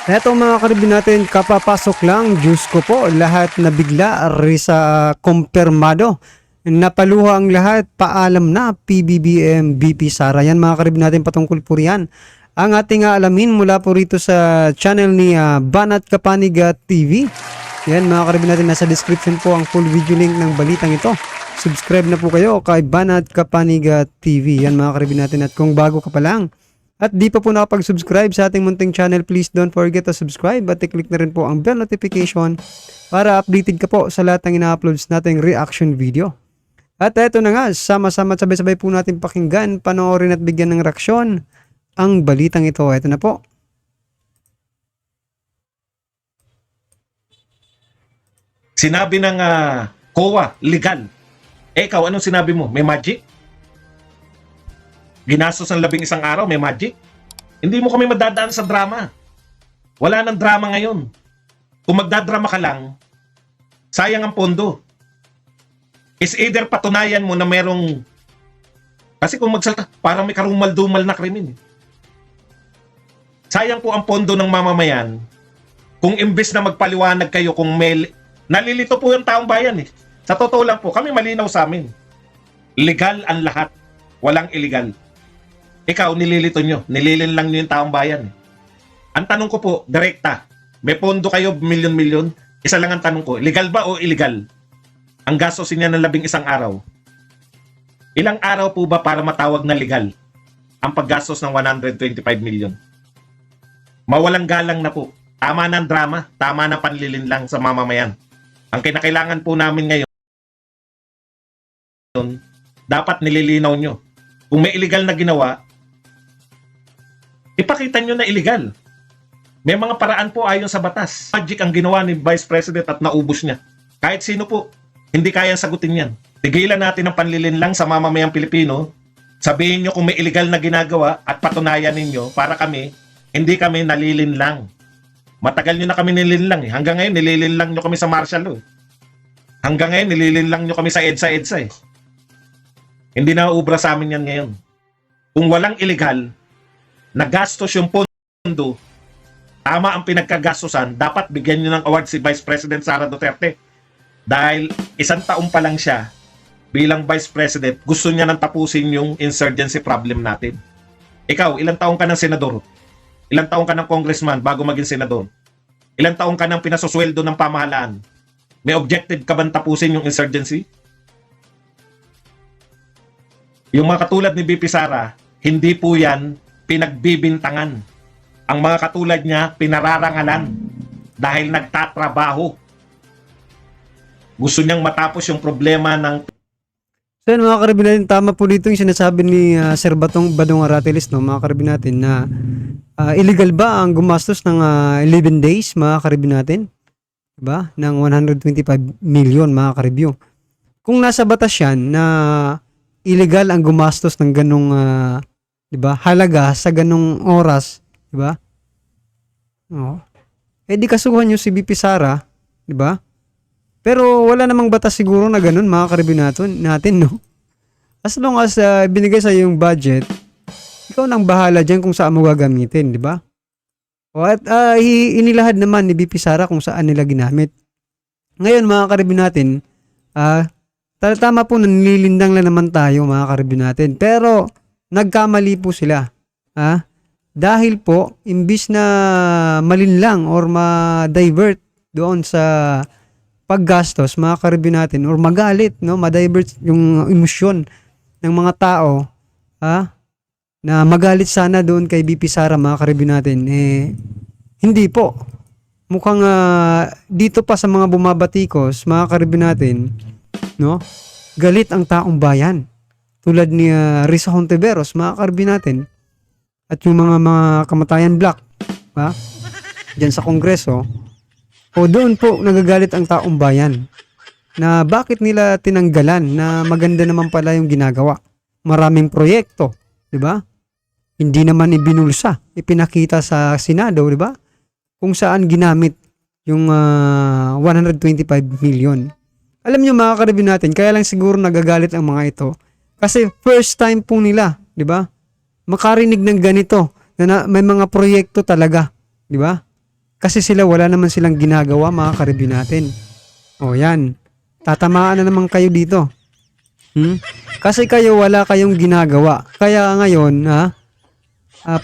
Eto mga karibin natin, kapapasok lang, Diyos ko po, lahat na bigla, risa kumpirmado. Napaluha ang lahat, paalam na, PBBM, BP Sara. Yan mga karibin natin patungkol po riyan. Ang ating alamin mula po rito sa channel ni Banat Kapaniga TV. Yan mga karibin natin, nasa description po ang full video link ng balitang ito. Subscribe na po kayo kay Banat Kapaniga TV. Yan mga karibin natin, at kung bago ka pa lang, at di pa po nakapag-subscribe sa ating munting channel, please don't forget to subscribe at i-click na rin po ang bell notification para updated ka po sa lahat ng ina-uploads nating reaction video. At eto na nga, sama-sama at sabay-sabay po natin pakinggan, panoorin at bigyan ng reaksyon ang balitang ito. Eto na po. Sinabi ng COA, legal. Ikaw, anong sinabi mo? May magic? Ginastos ng 11 araw, may magic? Hindi mo kami madadaan sa drama. Wala nang drama ngayon. Kung magdadrama ka lang, sayang ang pondo. Is either patunayan mo na merong... Kasi kung magsalta, parang may karumal-dumal na krimen. Sayang po ang pondo ng mamamayan kung imbes na magpaliwanag kayo kung may... Nalilito po yung taong bayan eh. Sa totoo lang po, kami malinaw sa amin. Legal ang lahat. Walang illegal. Ikaw, nililito nyo. Nililin lang nyo yung taong bayan. Ang tanong ko po, direkta. May pondo kayo, milyon-milyon. Isa lang ang tanong ko, legal ba o illegal? Ang gastosin niya ng 11 araw. Ilang araw po ba para matawag na legal ang paggastos ng 125 million? Mawalang galang na po. Tama na ang drama. Tama na panlilin lang sa mamamayan. Ang kinakailangan po namin ngayon, dapat nililinaw nyo. Kung may illegal na ginawa, ipakita nyo na illegal. May mga paraan po ayon sa batas. Magic ang ginawa ni Vice President at naubos niya. Kahit sino po, hindi kayang sagutin yan. Tigilan natin ang panlilin lang sa mamamayang Pilipino. Sabihin nyo kung may illegal na ginagawa at patunayan ninyo para kami, hindi kami nalilin lang. Matagal nyo na kami nililin lang eh. Hanggang ngayon, nililin lang nyo kami sa martial law. Hanggang ngayon, nililin lang nyo kami sa EDSA eh. Hindi na ubra sa amin yan ngayon. Kung walang illegal, nagastos yung pondo, tama ang pinagkagastosan, dapat bigyan nyo ng award si Vice President Sara Duterte. Dahil 1 taon pa lang siya bilang Vice President, gusto niya nang tapusin yung insurgency problem natin. Ikaw, ilang taon ka ng senador? Ilang taon ka ng congressman bago maging senador? Ilang taon ka ng pinasusweldo ng pamahalaan? May objective ka bang tapusin yung insurgency? Yung mga katulad ni BP Sara, hindi po yan pinagbibintangan. Ang mga katulad niya, pinararangalan dahil nagtatrabaho. Gusto niyang matapos yung problema ng... So yun mga karibin natin, tama po dito yung sinasabi ni Sir Badong Aratilis, no, mga karibin natin, na illegal ba ang gumastos ng 11 days, mga karibin natin? Diba? Ng 125 million, mga karibyo. Kung nasa batas yan na illegal ang gumastos ng ganong diba, halaga sa ganong oras, diba? Oh. Eh di kasuhan nyo si BP Sara, diba? Pero wala namang batas siguro na ganon, mga karibin natin, no? As long as binigay sa yung budget, ikaw nang bahala dyan kung saan mo gagamitin, diba? O at inilahad naman ni BP Sara kung saan nila ginamit. Ngayon mga karibin natin, tama po, nililindang lang naman tayo mga karibin natin. Pero nagkamali po sila. Dahil po, imbis na malinlang or ma-divert doon sa paggastos, mga karibin natin, or magalit, no, ma-divert yung emosyon ng mga tao, na magalit sana doon kay BP Sara, mga karibin natin, hindi po. Mukhang dito pa sa mga bumabatikos, mga karibin natin, no, galit ang taong bayan. Tulad ni Risa Hontiveros, mga karibin natin, at yung mga kamatayan black, dyan sa Kongreso, o doon po nagagalit ang taong bayan na bakit nila tinanggalan na maganda naman pala yung ginagawa. Maraming proyekto, di ba? Hindi naman ibinulsa, ipinakita sa Senado, di ba? Kung saan ginamit yung 125 million. Alam nyo mga karibin natin, kaya lang siguro nagagalit ang mga ito. Kasi first time po nila, di ba? Makarinig ng ganito, na may mga proyekto talaga, di ba? Kasi sila wala naman silang ginagawa, mga ka-review natin. O yan, tatamaan na naman kayo dito. Kasi kayo wala kayong ginagawa. Kaya ngayon,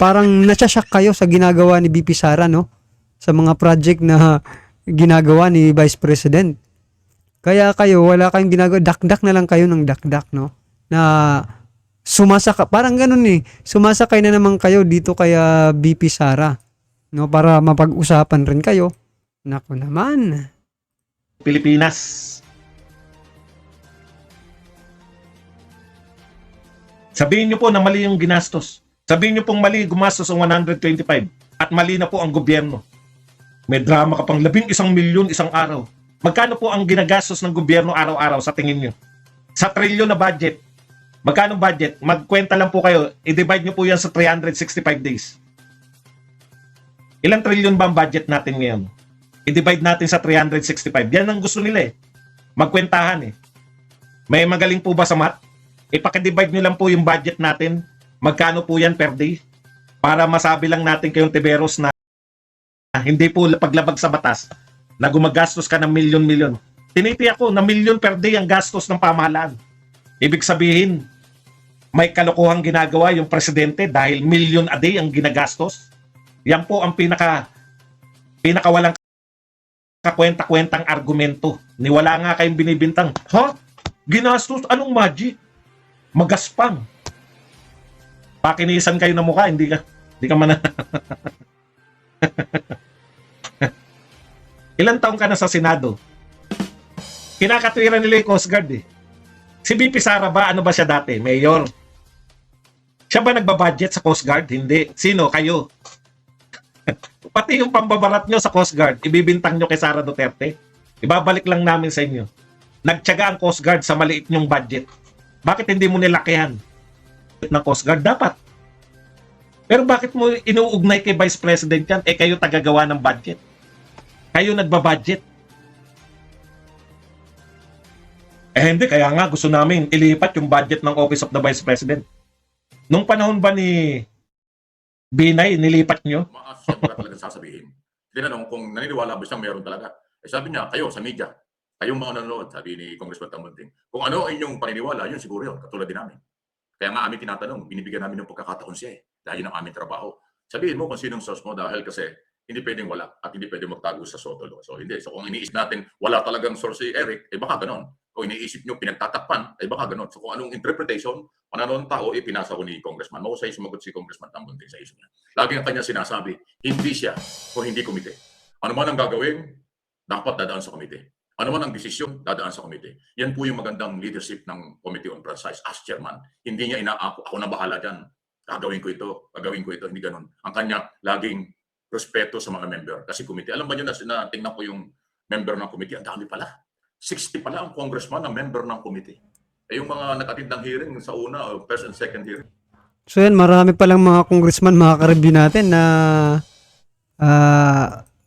parang natsasyak kayo sa ginagawa ni BP Sara, no? Sa mga project na ginagawa ni Vice President. Kaya kayo, wala kayong ginagawa. Dakdak na lang kayo ng dakdak, no? Na sumasaka, parang ganun eh. Sumasakay na naman kayo dito kaya BP Sara. No? Para mapag-usapan rin kayo. Naku naman. Pilipinas. Sabihin nyo po na mali yung ginastos. Sabihin nyo pong mali gumastos ang 125 at mali na po ang gobyerno. May drama ka pang 11 milyon isang araw. Magkano po ang ginagastos ng gobyerno araw-araw sa tingin nyo? Sa trilyon na budget. Magkano budget? Magkwenta lang po kayo. I-divide nyo po yan sa 365 days. Ilang trilyon ba ang budget natin ngayon? I-divide natin sa 365. Yan ang gusto nila eh. Magkwentahan eh. May magaling po ba sa math? Ipakidivide nyo lang po yung budget natin. Magkano po yan per day? Para masabi lang natin kayong tiberos na hindi po paglabag sa batas na gumagastos ka ng milyon-milyon. Tinitiyak ko na milyon per day ang gastos ng pamahalaan. Ibig sabihin, may kalokohang ginagawa yung presidente dahil milyon a day ang ginagastos. Yan po ang pinakawalang kakwenta-kwentang argumento. Niwala nga kayong binibintang, ha? Ginastos? Anong magic? Magaspang. Pakinisan kayo ng mukha, hindi ka man. Ilang taong ka na sa Senado? Kinakatwiran nila yung Coast Guard eh. Si BP Sara ba, ano ba siya dati? Mayor. Siya ba nagbabudget sa Coast Guard? Hindi. Sino? Kayo. Pati yung pambabarat nyo sa Coast Guard, ibibintang nyo kay Sara Duterte. Ibabalik lang namin sa inyo. Nagtiyaga ang Coast Guard sa maliit nyong budget. Bakit hindi mo nilakihan ng Coast Guard? Dapat. Pero bakit mo inuugnay kay Vice President yan? Eh kayo tagagawa ng budget. Kayo nagbabudget. Eh hindi, kaya nga gusto namin ilipat yung budget ng Office of the Vice President. Nung panahon ba ni Binay, nilipat nyo? Siya ba talaga sasabihin? Tinanong kung naniniwala ba siyang meron talaga. Eh sabi niya, kayo sa media, kayong mga nanonood, sabi ni Congressman Tamunting, kung ano ay inyong paniniwala, yun siguro yun, katulad din namin. Kaya nga amin tinatanong, binibigyan namin ng pagkakataon siya eh, dahil ng aming trabaho. Sabihin mo kung sinong source mo dahil kasi hindi pwedeng wala at hindi pwedeng magtago sa Sotolo. So hindi. So kung iniisip natin wala talagang source si Eric, eh baka ganon. Kung iniisip nyo pinagtatakpan, eh baka ganon. So kung anong interpretation, pananoon tao, ipinasa ko ni Congressman. Mahusay sumagot si Congressman Tamunting sa issue niya. Lagi ang kanya sinasabi, hindi siya o hindi komite. Ano man ang gagawin, dapat dadaan sa komite. Ano man ang desisyon, dadaan sa komite. Yan po yung magandang leadership ng Committee on Franchise as chairman. Hindi niya inaako, ako na bahala dyan. Gagawin ko ito, hindi ganun. Ang kanya, laging respeto sa mga member. Kasi komite, alam ba nyo na tingnan ko yung member ng komite, ang dami pala. 60 pala ang congressman na member ng komite. Eh yung mga nag-attend ng hearing sa una, first and second hearing. So yan, marami palang mga congressman, mga ka-review natin na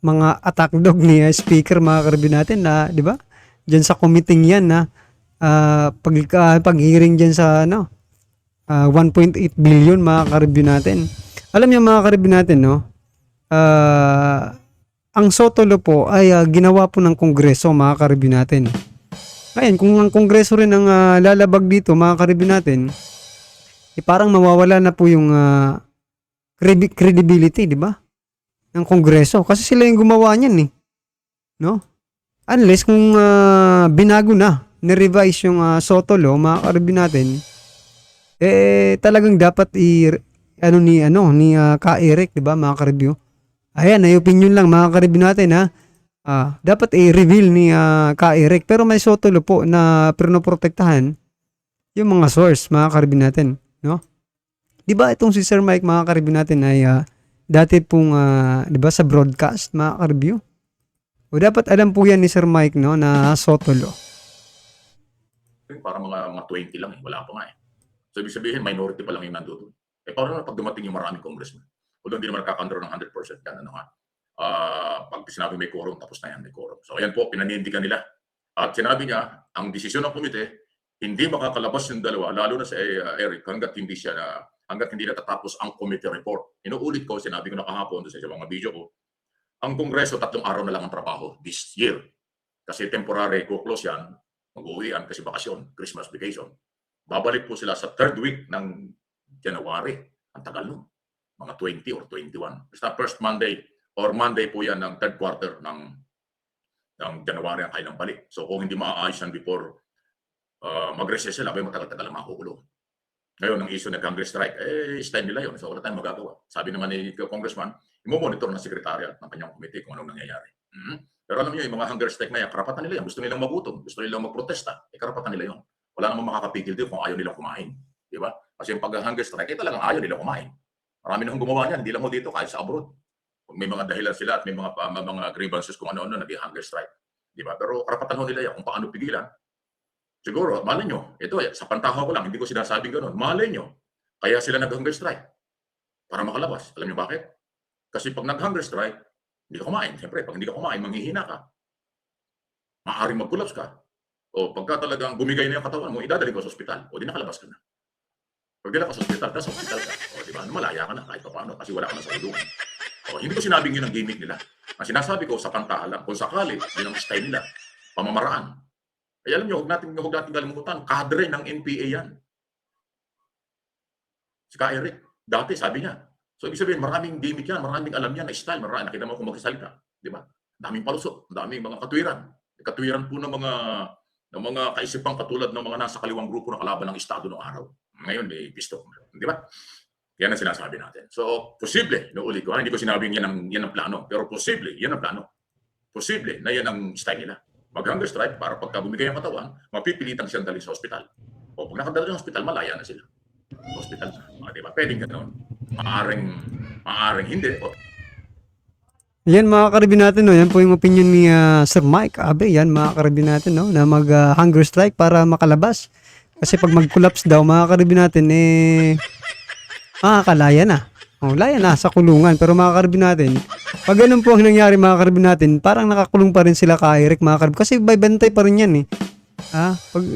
mga attack dog ni speaker, mga ka-review natin na, di ba? Diyan sa committee yan na pag-hearing diyan sa 1.8 billion, mga ka-review natin. Alam niyo mga ka-review natin, no? Ang Sotolo po ay ginawa po ng Kongreso, mga ka-review natin. Ngayon, kung ang Kongreso rin ang lalabag dito, mga ka-review natin, parang mawawala na po yung credibility, di ba? Ng Kongreso. Kasi sila yung gumawa niyan eh. No? Unless kung binago na, ni-revise yung Sotolo, mga ka-review natin, talagang dapat ni Ka Eric, di ba, mga ka-review? Ayan, ay opinion lang, mga ka-review natin, ha? Dapat i-reveal ni Ka Eric. Pero may Sotolo po na pinoprotektahan yung mga source, mga ka-review natin. No? Di ba itong si Sir Mike, mga ka-review natin ay dati pong, di ba, sa broadcast, mga ka-review? O dapat alam po yan ni Sir Mike, no, na Sotolo. Para mga 20 lang eh, wala pa nga eh. So ibig sabihin, minority pa lang yung nandoon. Eh paano na pag dumating yung maraming congressman? Although hindi naman nakakandro ng 100% yan, ano nga. Pag sinabi may quorum, tapos na yan, may quorum. So ayan po, pinanindigan nila. At sinabi niya, ang desisyon ng komite, hindi makakalabas yung dalawa, lalo na si Eric, hanggat hindi natatapos ang committee report. Inuulit ko, sinabi ko na kahapon sa mga video ko, ang Kongreso 3 araw na lang ang trabaho this year. Kasi temporary close yan, mag-uwian kasi bakasyon, Christmas vacation. Babalik po sila sa 3rd week ng January. Ang tagal nun. Mga 20 or 21. Basta first Monday or Monday po yan ng 3rd quarter ng January ang kailang balik. So kung hindi maaayos yan before mag-recess sila, may matagal-tagal ang makukulong. Ngayon, ang issue ng Congress strike, style nila yun. So wala tayong magagawa. Sabi naman ni Congressman, i-monitor ng secretariat ng kanyang committee kung anong nangyayari. Pero alam niyo, yung mga hunger strike na yan, karapatan nila yan. Gusto nilang magutom, gusto nilang magprotesta. Karapatan nila yun. Wala namang makakapigil din kung ayaw nilang kumain. Di ba? Kasi yung pag-hunger strike, talagang ayaw nilang kumain. Marami na gumawa niyan, hindi lang mo dito, kahit sa abroad. Kung may mga dahilan sila at may mga grievances kung ano-ano, nag-hunger strike. Di ba? Pero karapatan nila yan kung paano pigilan. Siguro, malay nyo, ito sa pantaho ko lang, hindi ko sinasabing gano'n. Malay nyo, kaya sila nag-hunger strike para makalabas. Alam nyo bakit? Kasi pag nag-hunger strike, hindi ka kumain. Siyempre, pag hindi ka kumain, manghihina ka. Maaaring mag-collapse ka. O pagka talagang bumigay na yung katawan mo, idadali ko sa ospital. O di nakalabas ka na. Pag dila ka sa ospital, tapos hospital ka. O di ba, malaya ka na kahit pa paano kasi wala ka na sa ulungan. O hindi ko sinabing yun ang gimmick nila. Ang sinasabi ko sa pantahan lang, kung sakali, yun ang style nila, pamamaraan. Kaya alam nyo, huwag natin kalimutan, kadre ng NPA yan. Si Ka Eric, dati sabi niya. So ibig sabihin, maraming gimmick yan, maraming alam yan na style, marami. Nakita mo kung magsasalita. Di ba? Daming palusot, daming mga katwiran. Katwiran po ng mga kaisipang katulad ng mga nasa kaliwang grupo ng kalaban ng Estado noong araw. Ngayon, may pisto. Di ba? Yan ang sinasabi natin. So, posible, nauuli ko, hindi ko sinabing yan ang plano, pero posible, yan ang plano. Posible na yan ang style nila. Mag-hunger strike para pagka bumigay ang katawan, mapipilitang siyang dali sa ospital. O pag nakadala sa ospital, malaya na sila. Hospital na. Diba? Pwedeng ganoon. Maaring hindi. Yan mga karibin natin, no? Yan po yung opinion ni Sir Mike Abe. Yan mga karibin natin, no? Na mag-hunger strike para makalabas. Kasi pag mag-collapse daw, mga karibin natin, makakalaya na. Laya na sa kulungan. Pero mga karibin natin, pag ganun po ang nangyari mga karibin natin, parang nakakulong pa rin sila Ka Eric mga karibin. Kasi may bantay pa rin yan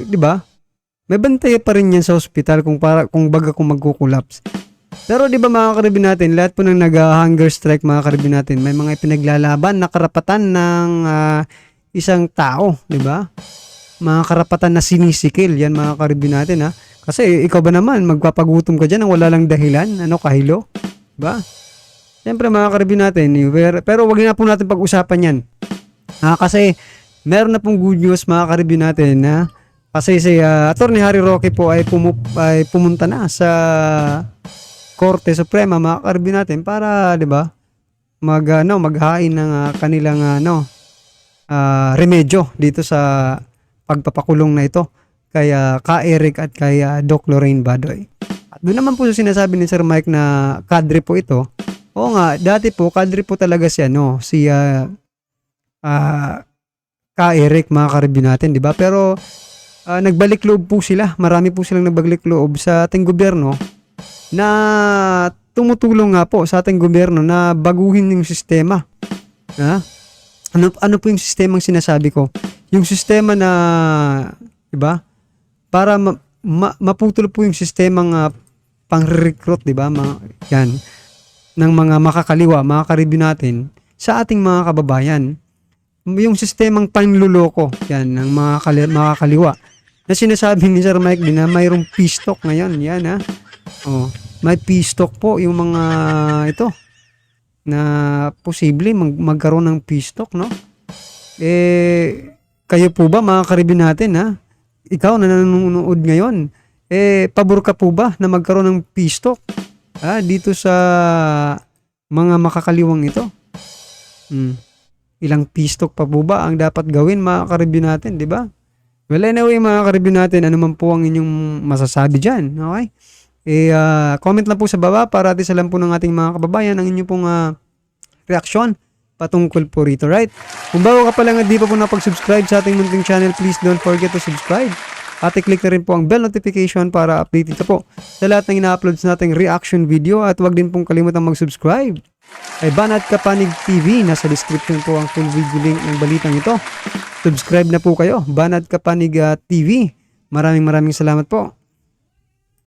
di ba? May bantay pa rin yan sa ospital kung magkukulaps. Pero di ba mga karibin natin, lahat po ng nag-hunger strike mga karibin natin, may mga ipinaglalaban na karapatan ng isang tao, di ba? Mga karapatan na sinisikil, yan mga karibin natin Kasi ikaw ba naman, magpapagutom ka dyan nang wala lang dahilan, kahilo? Diba? Siyempre mga karibin natin, pero wag na po natin pag-usapan yan. Kasi meron na pong good news mga karibin natin kasi si Attorney Harry Roque po ay pumunta na sa Korte Suprema mga karibin natin para, di ba, maghain ng kanilang remedyo dito sa pagpapakulong na ito kay Ka Eric at kay Doc Lorraine Badoy. At doon naman po sinasabi ni Sir Mike na kadre po ito. Oo nga, dati po kadre po talaga si Ka Eric mga karibin natin, di ba? Pero nagbalik loob po sila. Marami po silang nagbalik loob sa ating gobyerno na tumutulong nga po sa ating gobyerno na baguhin yung sistema. Ano po yung sistemang sinasabi ko? Yung sistema na, di ba? Para maputol po yung sistemang pang-recruit, di ba? Yan, ng mga makakaliwa, mga karibin natin sa ating mga kababayan. Yung sistemang panluloko, yan, ng mga makakaliwa. Na sinasabi ni Sir Mike din na mayroong pistok ngayon, yan may pistok po yung mga ito na posible magkaroon ng pistok, no? Kayo po ba mga karibin natin ikaw na nanonood ngayon, pabor ka po ba na magkaroon ng pistok dito sa mga makakaliwang ito? Ilang pistok pa po ba ang dapat gawin mga karibin natin, di ba? Well, anyway mga karibin natin, ano man po ang inyong masasabi dyan, okay? Comment lang po sa baba para atin alam po ng ating mga kababayan ang inyong pong reaksyon patungkol po rito, right? Kung bago ka pa lang at di pa po napag-subscribe sa ating munting channel, please don't forget to subscribe. At i-click na rin po ang bell notification para updated ka po sa lahat ng ina-uploads nating reaction video at huwag din pong kalimutang mag-subscribe kay Banat Kapanig TV. Nasa description po ang full video link ng balitang ito. Subscribe na po kayo, Banat Kapanig TV. Maraming salamat po.